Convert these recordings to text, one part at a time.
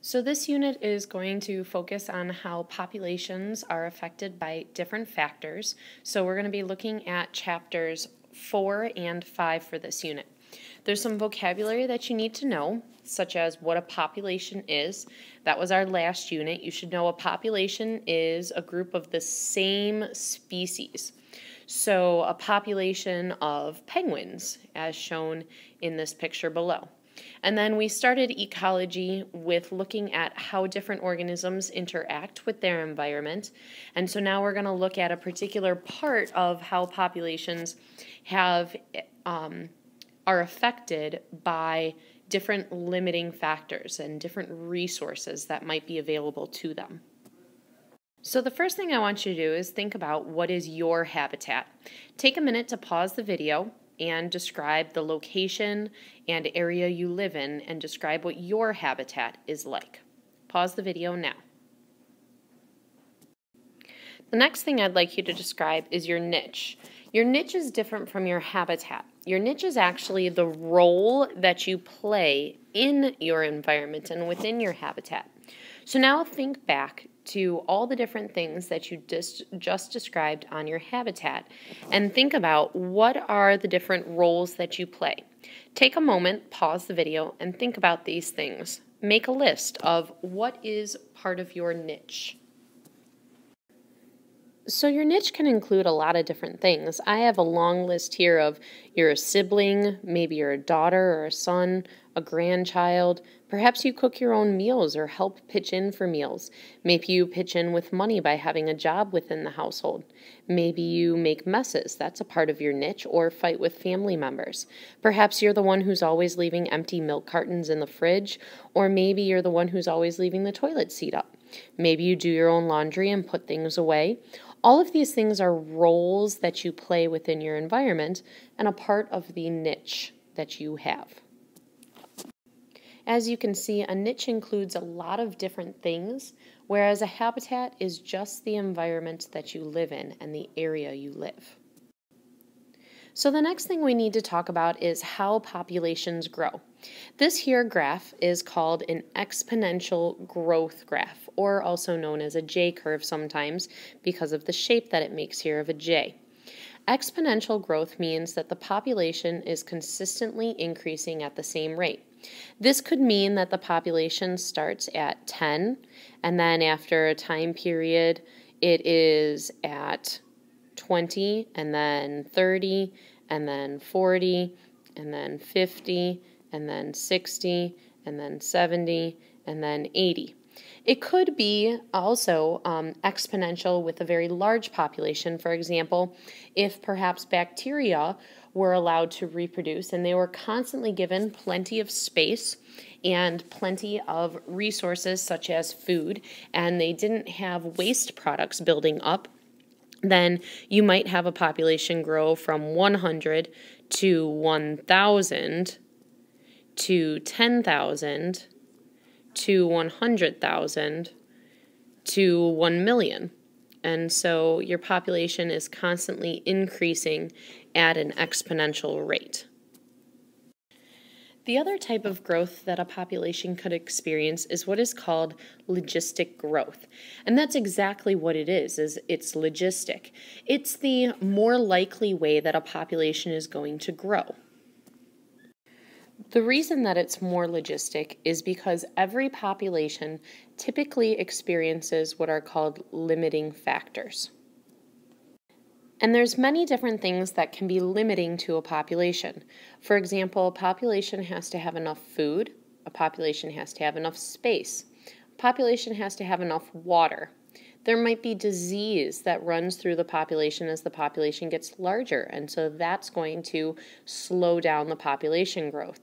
So this unit is going to focus on how populations are affected by different factors. So we're going to be looking at chapters 4 and 5 for this unit. There's some vocabulary that you need to know, such as what a population is. That was our last unit. You should know a population is a group of the same species. So a population of penguins, as shown in this picture below. And then we started ecology with looking at how different organisms interact with their environment. And so now we're going to look at a particular part of how populations are affected by different limiting factors and different resources that might be available to them. So the first thing I want you to do is think about what is your habitat. Take a minute to pause the video and describe the location and area you live in and describe what your habitat is like. Pause the video now. The next thing I'd like you to describe is your niche. Your niche is different from your habitat. Your niche is actually the role that you play in your environment and within your habitat. So now think back to all the different things that you just described on your habitat and think about what are the different roles that you play. Take a moment, pause the video, and think about these things. Make a list of what is part of your niche. So your niche can include a lot of different things. I have a long list here of you're a sibling, maybe you're a daughter or a son, a grandchild. Perhaps you cook your own meals or help pitch in for meals. Maybe you pitch in with money by having a job within the household. Maybe you make messes, that's a part of your niche, or fight with family members. Perhaps you're the one who's always leaving empty milk cartons in the fridge, or maybe you're the one who's always leaving the toilet seat up. Maybe you do your own laundry and put things away. All of these things are roles that you play within your environment and a part of the niche that you have. As you can see, a niche includes a lot of different things, whereas a habitat is just the environment that you live in and the area you live. So the next thing we need to talk about is how populations grow. This here graph is called an exponential growth graph, or also known as a J-curve sometimes because of the shape that it makes here of a J. Exponential growth means that the population is consistently increasing at the same rate. This could mean that the population starts at 10, and then after a time period, it is at 20, and then 30, and then 40, and then 50, and then 60, and then 70, and then 80. It could be also exponential with a very large population. For example, if perhaps bacteria were allowed to reproduce and they were constantly given plenty of space and plenty of resources such as food, and they didn't have waste products building up, then you might have a population grow from 100 to 1,000 to 10,000 to 100,000 to 1 million. And so your population is constantly increasing at an exponential rate. The other type of growth that a population could experience is what is called logistic growth. And that's exactly what it is it's logistic. It's the more likely way that a population is going to grow. The reason that it's more logistic is because every population typically experiences what are called limiting factors. And there's many different things that can be limiting to a population. For example, a population has to have enough food, a population has to have enough space, a population has to have enough water. There might be disease that runs through the population as the population gets larger, and so that's going to slow down the population growth.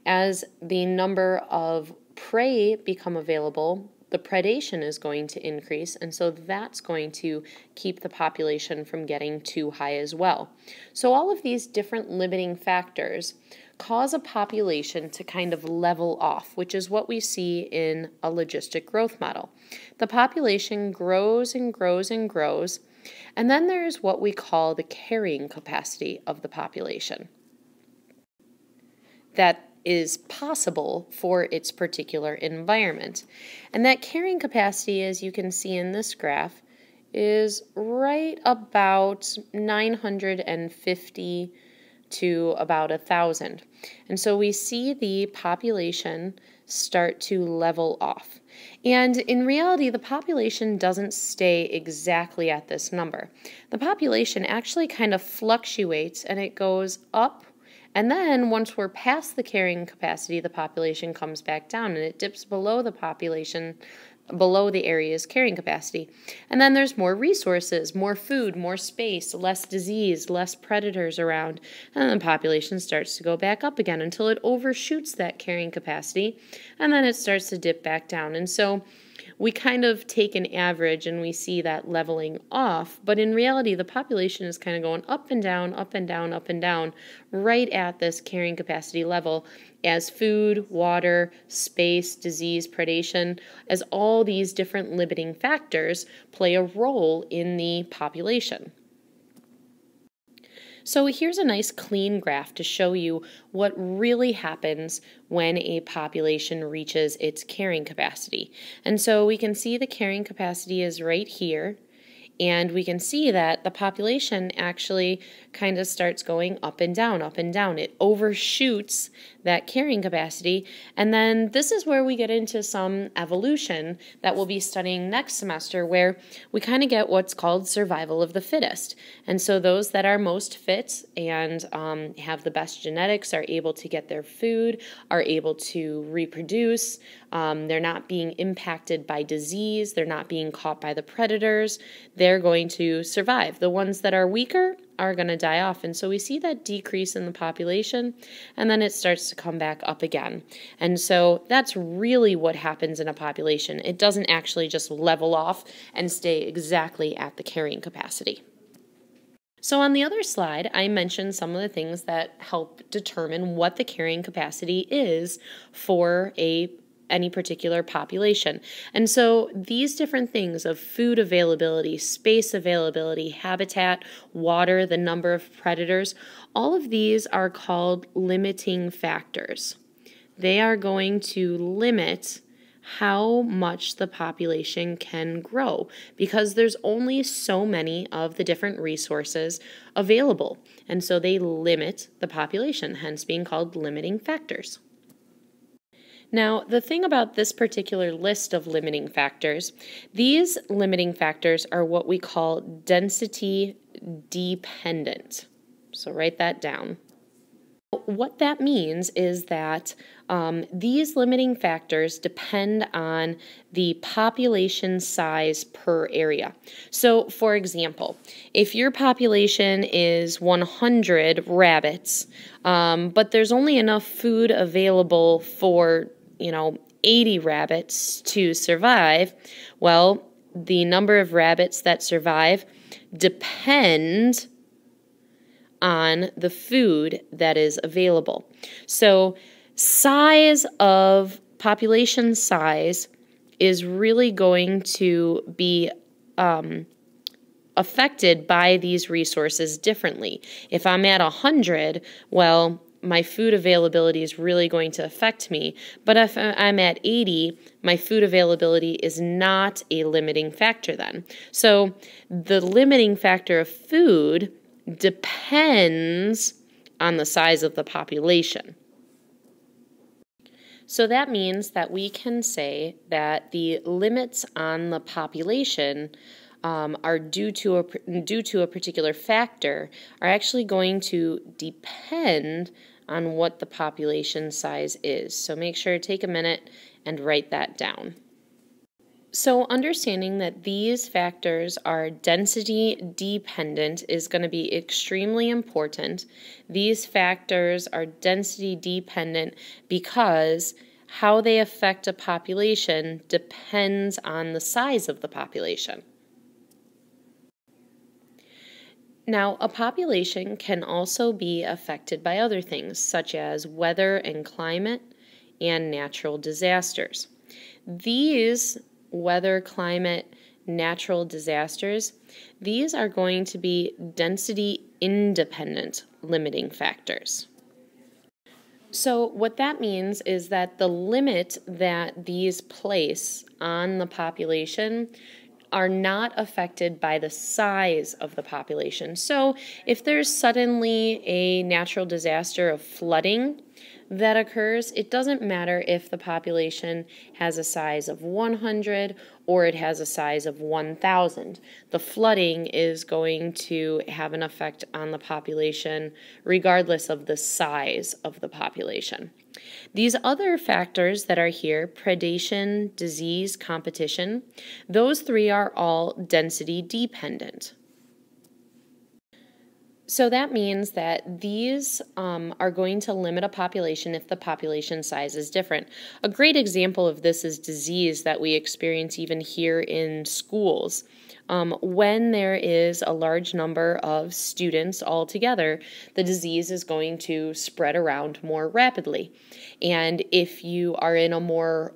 As the number of prey become available, the predation is going to increase, and so that's going to keep the population from getting too high as well. So all of these different limiting factors cause a population to kind of level off, which is what we see in a logistic growth model. The population grows and grows and grows, and then there's what we call the carrying capacity of the population. That is possible for its particular environment. And that carrying capacity, as you can see in this graph, is right about 950 to about 1,000. And so we see the population start to level off. And in reality, the population doesn't stay exactly at this number. The population actually kind of fluctuates, and it goes up, and then once we're past the carrying capacity, the population comes back down, and it dips below the population, below the area's carrying capacity. And then there's more resources, more food, more space, less disease, less predators around, and then the population starts to go back up again until it overshoots that carrying capacity, and then it starts to dip back down. And so we kind of take an average and we see that leveling off, but in reality the population is kind of going up and down, up and down, up and down, right at this carrying capacity level, as food, water, space, disease, predation, as all these different limiting factors play a role in the population. So here's a nice clean graph to show you what really happens when a population reaches its carrying capacity. And so we can see the carrying capacity is right here, and we can see that the population actually kind of starts going up and down, up and down. It overshoots that carrying capacity, and then this is where we get into some evolution that we'll be studying next semester, where we kind of get what's called survival of the fittest. And so those that are most fit and have the best genetics are able to get their food, are able to reproduce, they're not being impacted by disease, they're not being caught by the predators, they're going to survive. The ones that are weaker are going to die off. And so we see that decrease in the population, and then it starts to come back up again. And so that's really what happens in a population. It doesn't actually just level off and stay exactly at the carrying capacity. So on the other slide, I mentioned some of the things that help determine what the carrying capacity is for any particular population. And so these different things of food availability, space availability, habitat, water, the number of predators, all of these are called limiting factors. They are going to limit how much the population can grow because there's only so many of the different resources available. And so they limit the population, hence being called limiting factors. Now, the thing about this particular list of limiting factors, these limiting factors are what we call density dependent. So write that down. What that means is that these limiting factors depend on the population size per area. So, for example, if your population is 100 rabbits, but there's only enough food available for 80 rabbits to survive, well, the number of rabbits that survive depend on the food that is available. So population size is really going to be affected by these resources differently. If I'm at 100, well, my food availability is really going to affect me. But if I'm at 80, my food availability is not a limiting factor then. So the limiting factor of food depends on the size of the population. So that means that we can say that the limits on the population are due to a particular factor are actually going to depend on what the population size is. So make sure to take a minute and write that down. So understanding that these factors are density dependent is going to be extremely important. These factors are density dependent because how they affect a population depends on the size of the population. Now, a population can also be affected by other things, such as weather and climate and natural disasters. These weather, climate, natural disasters, these are going to be density independent limiting factors. So what that means is that the limit that these place on the population are not affected by the size of the population. So if there's suddenly a natural disaster of flooding that occurs, it doesn't matter if the population has a size of 100 or it has a size of 1,000. The flooding is going to have an effect on the population regardless of the size of the population. These other factors that are here, predation, disease, competition, those three are all density dependent. So that means that these are going to limit a population if the population size is different. A great example of this is disease that we experience even here in schools. When there is a large number of students all together, the disease is going to spread around more rapidly. And if you are in a more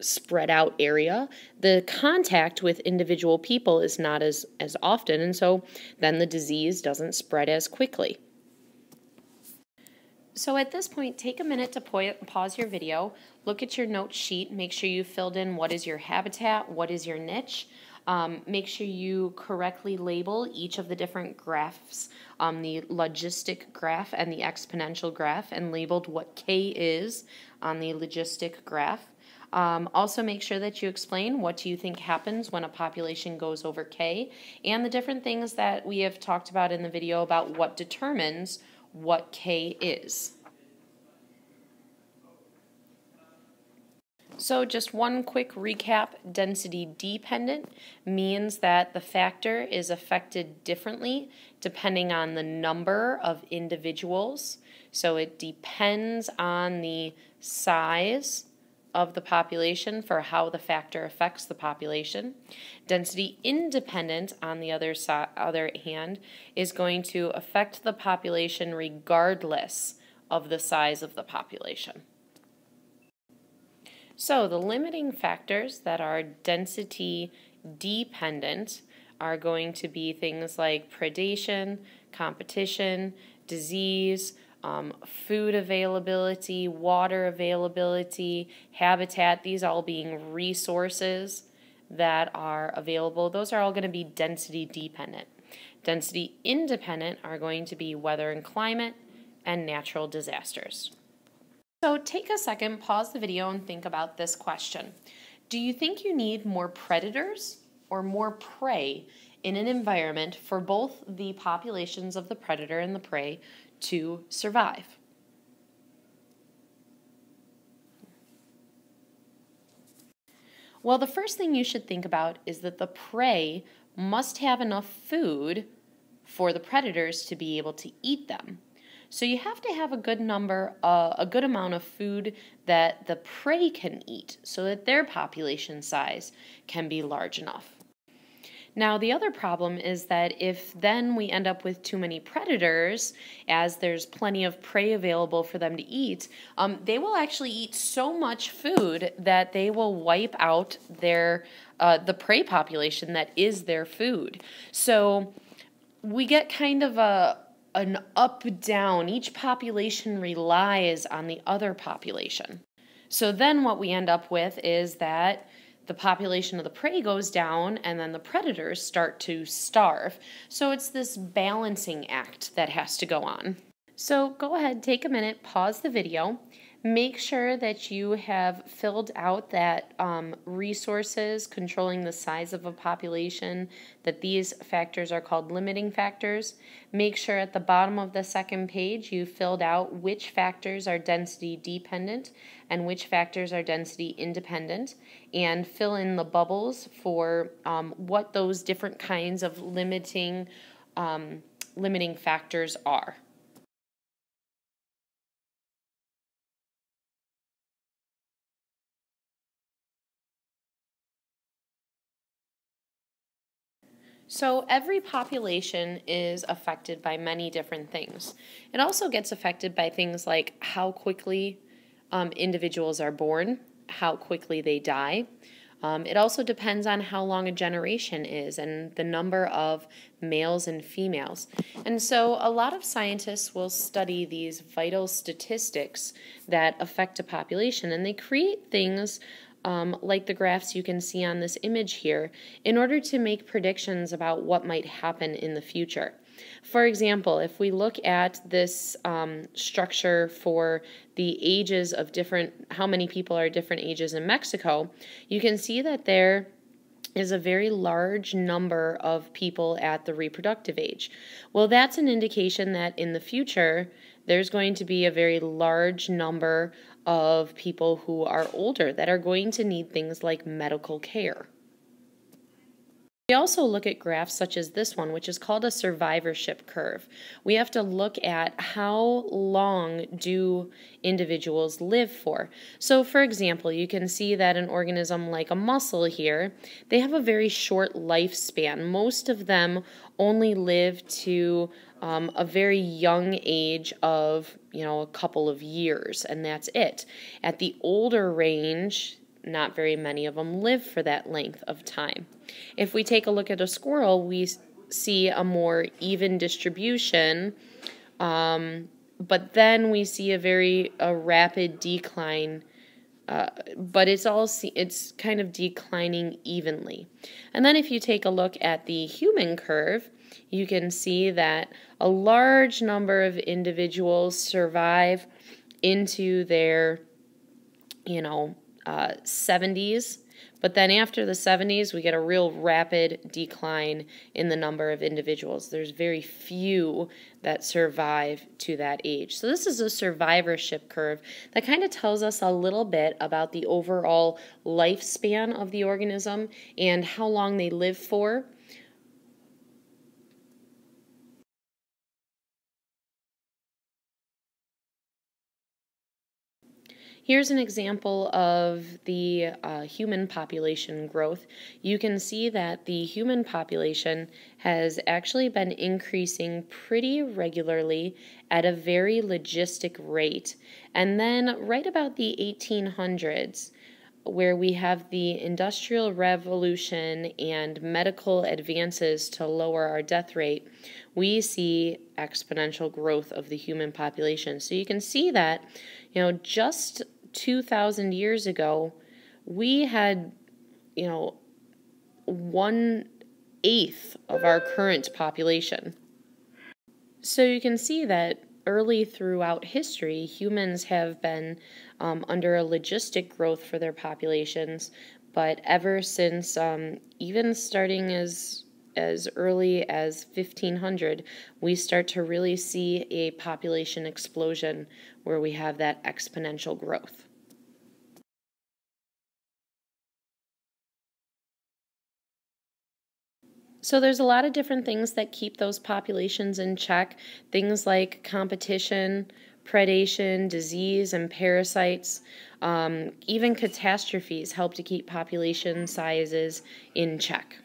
spread out area, the contact with individual people is not as often, and so then the disease doesn't spread as quickly. So at this point, take a minute to pause your video, look at your note sheet, make sure you filled in what is your habitat, what is your niche. Make sure you correctly label each of the different graphs, the logistic graph and the exponential graph, and labeled what K is on the logistic graph. Also make sure that you explain what do you think happens when a population goes over K, and the different things that we have talked about in the video about what determines what K is. So just one quick recap, density dependent means that the factor is affected differently depending on the number of individuals. So it depends on the size of the population for how the factor affects the population. Density independent, on the other hand, is going to affect the population regardless of the size of the population. So the limiting factors that are density dependent are going to be things like predation, competition, disease, food availability, water availability, habitat, these all being resources that are available. Those are all going to be density dependent. Density independent are going to be weather and climate and natural disasters. So take a second, pause the video, and think about this question. Do you think you need more predators or more prey in an environment for both the populations of the predator and the prey to survive? Well, the first thing you should think about is that the prey must have enough food for the predators to be able to eat them. So you have to have a good amount of food that the prey can eat so that their population size can be large enough. Now, the other problem is that if then we end up with too many predators, as there's plenty of prey available for them to eat, they will actually eat so much food that they will wipe out the prey population that is their food. So we get kind of an up-down. Each population relies on the other population. So then what we end up with is that the population of the prey goes down and then the predators start to starve. So it's this balancing act that has to go on. So go ahead, take a minute, pause the video. Make sure that you have filled out that resources controlling the size of a population, that these factors are called limiting factors. Make sure at the bottom of the second page you filled out which factors are density dependent and which factors are density independent, and fill in the bubbles for what those different kinds of limiting factors are. So every population is affected by many different things. It also gets affected by things like how quickly individuals are born, how quickly they die, It also depends on how long a generation is and the number of males and females. And so a lot of scientists will study these vital statistics that affect a population, and they create things like the graphs you can see on this image here in order to make predictions about what might happen in the future. For example, if we look at this structure for the ages of how many people are different ages in Mexico, you can see that there is a very large number of people at the reproductive age. Well, that's an indication that in the future, there's going to be a very large number of people who are older that are going to need things like medical care. We also look at graphs such as this one, which is called a survivorship curve. We have to look at how long do individuals live for. So for example, you can see that an organism like a mussel here, they have a very short lifespan. Most of them only live to a very young age of, a couple of years, and that's it. At the older range, not very many of them live for that length of time. If we take a look at a squirrel, we see a more even distribution, but then we see a rapid decline, but it's kind of declining evenly. And then if you take a look at the human curve, you can see that a large number of individuals survive into their, 70s, but then after the 70s, we get a real rapid decline in the number of individuals. There's very few that survive to that age. So this is a survivorship curve that kind of tells us a little bit about the overall lifespan of the organism and how long they live for. Here's an example of the human population growth. You can see that the human population has actually been increasing pretty regularly at a very logistic rate. And then right about the 1800s, where we have the Industrial Revolution and medical advances to lower our death rate, we see exponential growth of the human population. So you can see that, just 2,000 years ago, we had, 1/8 of our current population. So you can see that early throughout history, humans have been under a logistic growth for their populations, but ever since, even starting as early as 1500, we start to really see a population explosion where we have that exponential growth. So there's a lot of different things that keep those populations in check, things like competition, predation, disease, and parasites. Even catastrophes help to keep population sizes in check.